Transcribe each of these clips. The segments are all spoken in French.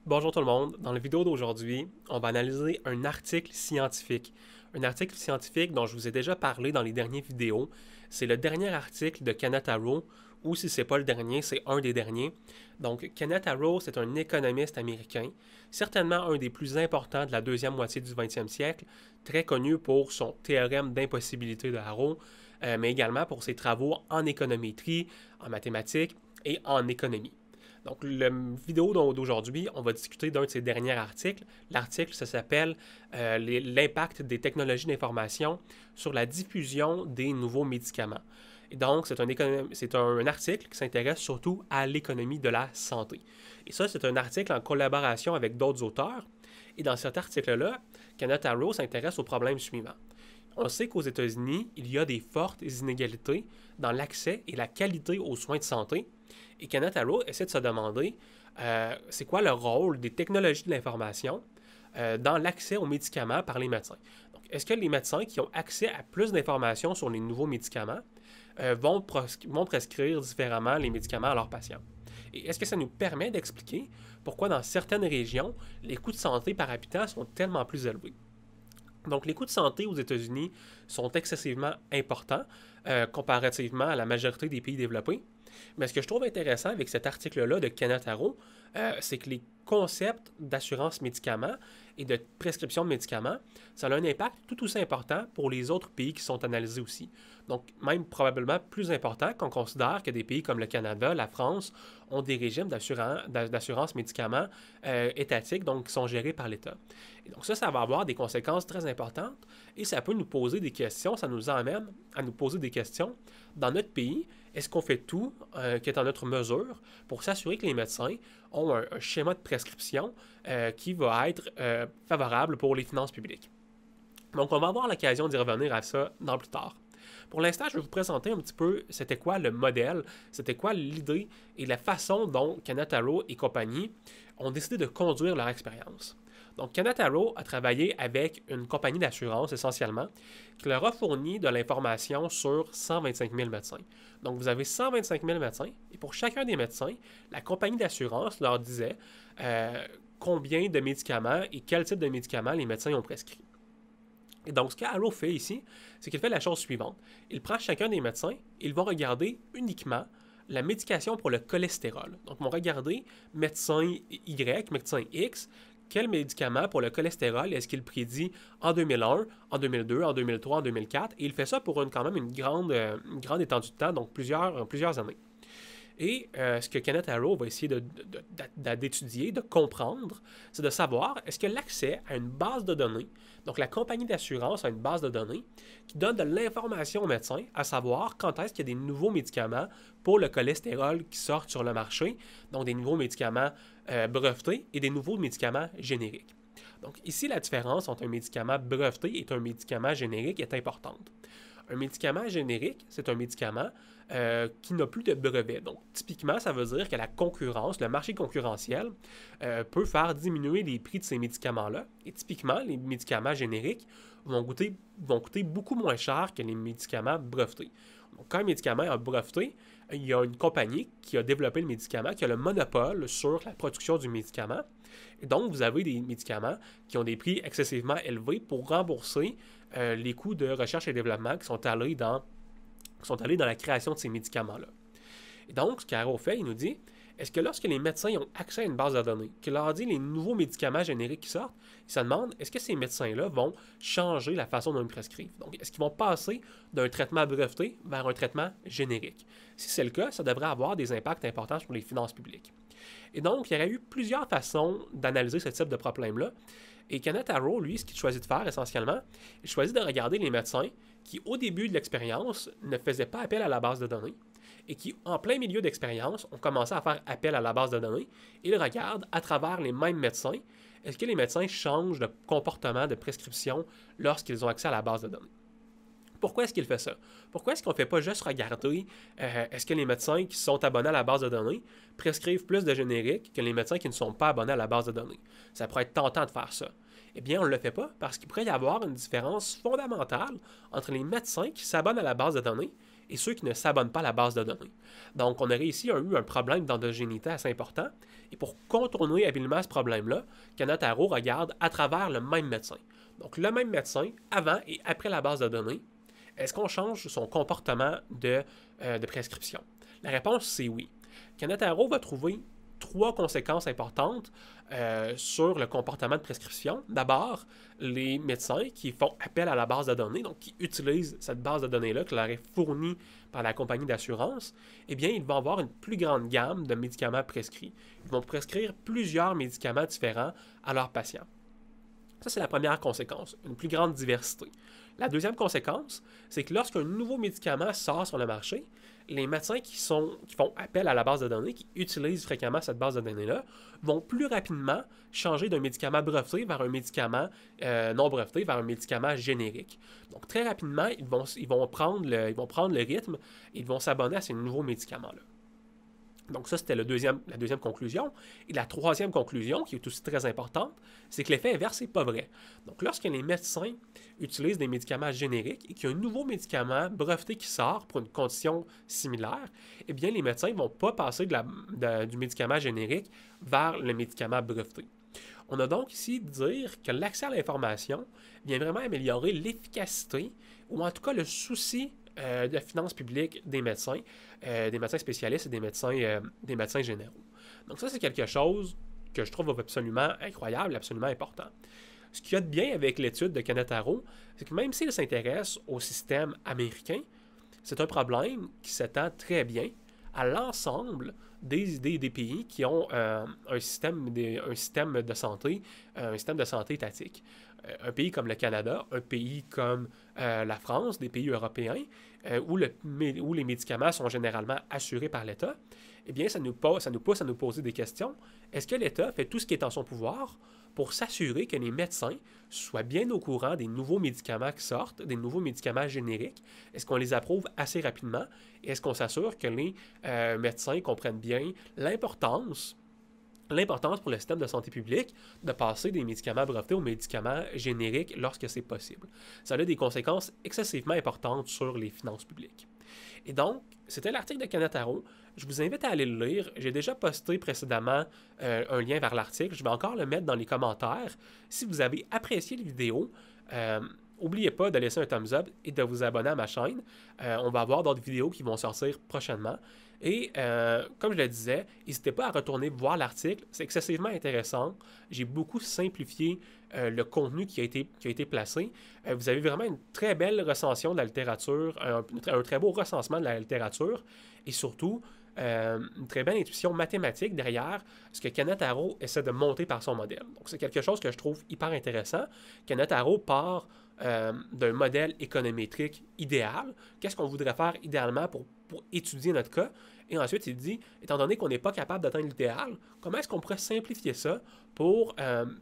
Bonjour tout le monde. Dans la vidéo d'aujourd'hui, on va analyser un article scientifique. Un article scientifique dont je vous ai déjà parlé dans les dernières vidéos. C'est le dernier article de Kenneth Arrow, ou si c'est pas le dernier, c'est un des derniers. Donc, Kenneth Arrow, c'est un économiste américain, certainement un des plus importants de la deuxième moitié du 20e siècle, très connu pour son théorème d'impossibilité de Arrow, mais également pour ses travaux en économétrie, en mathématiques et en économie. Donc, la vidéo d'aujourd'hui, on va discuter d'un de ses derniers articles. L'article, ça s'appelle L'impact des technologies d'information sur la diffusion des nouveaux médicaments. Et donc, c'est un article qui s'intéresse surtout à l'économie de la santé. Et ça, c'est un article en collaboration avec d'autres auteurs. Et dans cet article-là, Kenneth Arrow s'intéresse au problème suivant. On sait qu'aux États-Unis, il y a des fortes inégalités dans l'accès et la qualité aux soins de santé. Et Kenneth Arrow essaie de se demander c'est quoi le rôle des technologies de l'information dans l'accès aux médicaments par les médecins. Donc, est-ce que les médecins qui ont accès à plus d'informations sur les nouveaux médicaments vont prescrire différemment les médicaments à leurs patients? Et est-ce que ça nous permet d'expliquer pourquoi dans certaines régions, les coûts de santé par habitant sont tellement plus élevés? Donc, les coûts de santé aux États-Unis sont excessivement importants comparativement à la majorité des pays développés. Mais ce que je trouve intéressant avec cet article-là de Kenneth Arrow, c'est que les concepts d'assurance médicaments et de prescription de médicaments, ça a un impact tout aussi important pour les autres pays qui sont analysés aussi. Donc, même probablement plus important qu'on considère que des pays comme le Canada, la France, ont des régimes d'assurance médicaments étatiques, donc qui sont gérés par l'État. Et donc ça va avoir des conséquences très importantes et ça peut nous poser des questions, ça nous emmène à nous poser des questions. Dans notre pays, est-ce qu'on fait tout qui est en notre mesure pour s'assurer que les médecins ont un schéma de prescription qui va être favorable pour les finances publiques? Donc, on va avoir l'occasion d'y revenir à ça dans plus tard. Pour l'instant, je vais vous présenter un petit peu c'était quoi le modèle, c'était quoi l'idée et la façon dont Kenneth Arrow et compagnie ont décidé de conduire leur expérience. Donc, Kenneth Arrow a travaillé avec une compagnie d'assurance essentiellement qui leur a fourni de l'information sur 125 000 médecins. Donc, vous avez 125 000 médecins et pour chacun des médecins, la compagnie d'assurance leur disait combien de médicaments et quel type de médicaments les médecins ont prescrit. Et donc, ce qu'Arrow fait ici, c'est qu'il fait la chose suivante. Il prend chacun des médecins, ils vont regarder uniquement la médication pour le cholestérol. Donc, ils vont regarder médecin Y, médecin X, quel médicament pour le cholestérol est-ce qu'il prédit en 2001, en 2002, en 2003, en 2004, et il fait ça pour quand même une grande étendue de temps, donc plusieurs années. Et ce que Kenneth Arrow va essayer d'étudier, de comprendre, c'est de savoir est-ce que l'accès à une base de données, donc la compagnie d'assurance a une base de données qui donne de l'information aux médecins, à savoir quand est-ce qu'il y a des nouveaux médicaments pour le cholestérol qui sortent sur le marché, donc des nouveaux médicaments brevetés et des nouveaux médicaments génériques. Donc ici, la différence entre un médicament breveté et un médicament générique est importante. Un médicament générique, c'est un médicament qui n'a plus de brevet. Donc, typiquement, ça veut dire que la concurrence, le marché concurrentiel, peut faire diminuer les prix de ces médicaments-là. Et typiquement, les médicaments génériques vont coûter beaucoup moins cher que les médicaments brevetés. Donc, quand un médicament est breveté, il y a une compagnie qui a développé le médicament, qui a le monopole sur la production du médicament. Et donc, vous avez des médicaments qui ont des prix excessivement élevés pour rembourser les coûts de recherche et développement qui sont allés dans la création de ces médicaments-là. Et donc, ce qu'Arrow fait, il nous dit, est-ce que lorsque les médecins ont accès à une base de données, qu'il leur dit les nouveaux médicaments génériques qui sortent, ils se demandent, est-ce que ces médecins-là vont changer la façon dont ils prescrivent? Donc, est-ce qu'ils vont passer d'un traitement breveté vers un traitement générique? Si c'est le cas, ça devrait avoir des impacts importants sur les finances publiques. Et donc, il y aurait eu plusieurs façons d'analyser ce type de problème-là. Et Kenneth Arrow, lui, ce qu'il choisit de faire essentiellement, il choisit de regarder les médecins qui, au début de l'expérience, ne faisaient pas appel à la base de données et qui, en plein milieu d'expérience, ont commencé à faire appel à la base de données. Et ils regardent à travers les mêmes médecins, est-ce que les médecins changent de comportement, de prescription lorsqu'ils ont accès à la base de données. Pourquoi est-ce qu'il fait ça? Pourquoi est-ce qu'on ne fait pas juste regarder est-ce que les médecins qui sont abonnés à la base de données prescrivent plus de génériques que les médecins qui ne sont pas abonnés à la base de données? Ça pourrait être tentant de faire ça. Eh bien, on ne le fait pas parce qu'il pourrait y avoir une différence fondamentale entre les médecins qui s'abonnent à la base de données et ceux qui ne s'abonnent pas à la base de données. Donc, on aurait ici eu un problème d'endogénéité assez important. Et pour contourner habilement ce problème-là, Kanataro regarde à travers le même médecin. Donc, le même médecin, avant et après la base de données, est-ce qu'on change son comportement de prescription? La réponse, c'est oui. Kanataro va trouver 3 conséquences importantes sur le comportement de prescription. D'abord, les médecins qui font appel à la base de données, donc qui utilisent cette base de données-là qui leur est fournie par la compagnie d'assurance, eh bien, ils vont avoir une plus grande gamme de médicaments prescrits. Ils vont prescrire plusieurs médicaments différents à leurs patients. Ça, c'est la première conséquence, une plus grande diversité. La deuxième conséquence, c'est que lorsqu'un nouveau médicament sort sur le marché, les médecins qui font appel à la base de données, qui utilisent fréquemment cette base de données-là, vont plus rapidement changer d'un médicament breveté vers un médicament non breveté, vers un médicament générique. Donc, très rapidement, ils vont prendre le rythme et ils vont s'abonner à ces nouveaux médicaments-là. Donc ça, c'était la deuxième conclusion. Et la troisième conclusion, qui est aussi très importante, c'est que l'effet inverse n'est pas vrai. Donc lorsque les médecins utilisent des médicaments génériques et qu'il y a un nouveau médicament breveté qui sort pour une condition similaire, eh bien les médecins ne vont pas passer du médicament générique vers le médicament breveté. On a donc ici dire que l'accès à l'information vient vraiment améliorer l'efficacité, ou en tout cas le souci de la finance publique des médecins spécialistes et des médecins généraux. Donc ça, c'est quelque chose que je trouve absolument incroyable, absolument important. Ce qu'il y a de bien avec l'étude de Kanataro, c'est que même s'il s'intéresse au système américain, c'est un problème qui s'étend très bien à l'ensemble des pays qui ont un système de santé étatique. Un pays comme le Canada, un pays comme la France, des pays européens, où les médicaments sont généralement assurés par l'État, eh bien, ça nous pousse à nous poser des questions. Est-ce que l'État fait tout ce qui est en son pouvoir pour s'assurer que les médecins soient bien au courant des nouveaux médicaments qui sortent, des nouveaux médicaments génériques? Est-ce qu'on les approuve assez rapidement? Et est-ce qu'on s'assure que les médecins comprennent bien l'importance pour le système de santé publique de passer des médicaments brevetés aux médicaments génériques lorsque c'est possible? Ça a des conséquences excessivement importantes sur les finances publiques. Et donc, c'était l'article de Kanataro. Je vous invite à aller le lire. J'ai déjà posté précédemment un lien vers l'article. Je vais encore le mettre dans les commentaires. Si vous avez apprécié la vidéo, n'oubliez pas de laisser un thumbs up et de vous abonner à ma chaîne. On va avoir d'autres vidéos qui vont sortir prochainement. Et comme je le disais, n'hésitez pas à retourner voir l'article. C'est excessivement intéressant. J'ai beaucoup simplifié le contenu qui a été placé. Vous avez vraiment une très belle recension de la littérature, un très beau recensement de la littérature et surtout une très belle intuition mathématique derrière ce que Kanataro essaie de monter par son modèle. Donc c'est quelque chose que je trouve hyper intéressant. Kanataro part d'un modèle économétrique idéal. Qu'est-ce qu'on voudrait faire idéalement pour étudier notre cas? Et ensuite, il dit, étant donné qu'on n'est pas capable d'atteindre l'idéal, comment est-ce qu'on pourrait simplifier ça pour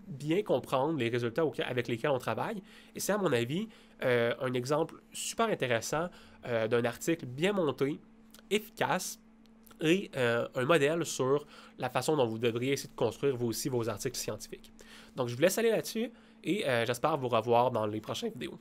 bien comprendre les résultats avec lesquels on travaille? Et c'est, à mon avis, un exemple super intéressant d'un article bien monté, efficace, et un modèle sur la façon dont vous devriez essayer de construire vous aussi vos articles scientifiques. Donc, je vous laisse aller là-dessus et j'espère vous revoir dans les prochaines vidéos.